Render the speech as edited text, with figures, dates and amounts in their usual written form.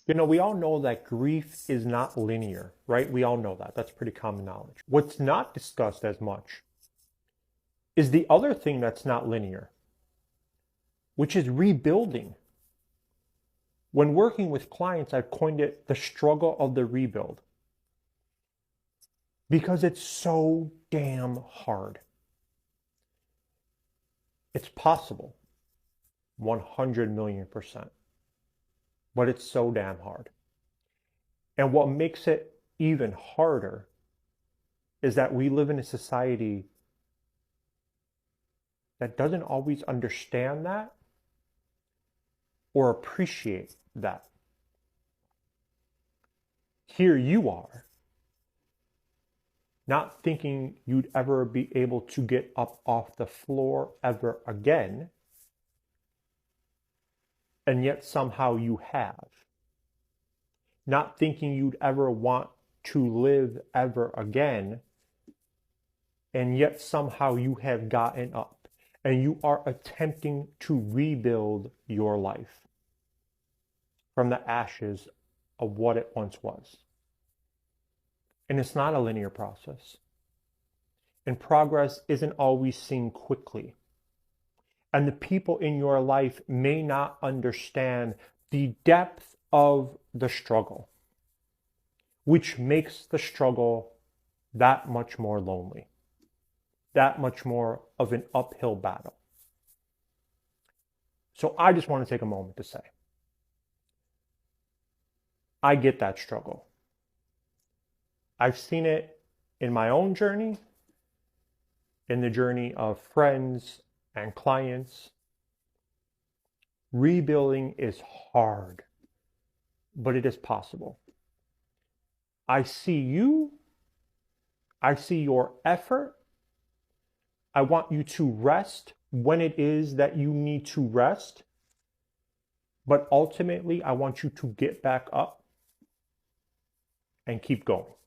We all know that grief is not linear, right? We all know that. That's pretty common knowledge. What's not discussed as much is the other thing that's not linear, which is rebuilding. When working with clients, I've coined it the struggle of the rebuild because it's so damn hard. It's possible, 100 million%, but it's so damn hard. And what makes it even harder is that we live in a society that doesn't always understand that or appreciate that. Here you are, not thinking you'd ever be able to get up off the floor ever again, and yet somehow you have. Not thinking you'd ever want to live ever again, and yet somehow you have gotten up and you are attempting to rebuild your life from the ashes of what it once was. And it's not a linear process. And progress isn't always seen quickly. And the people in your life may not understand the depth of the struggle, which makes the struggle that much more lonely, that much more of an uphill battle. So I just want to take a moment to say, I get that struggle. I've seen it in my own journey, in the journey of friends and clients. Rebuilding is hard, but it is possible. I see you. I see your effort. I want you to rest when it is that you need to rest. But ultimately, I want you to get back up and keep going.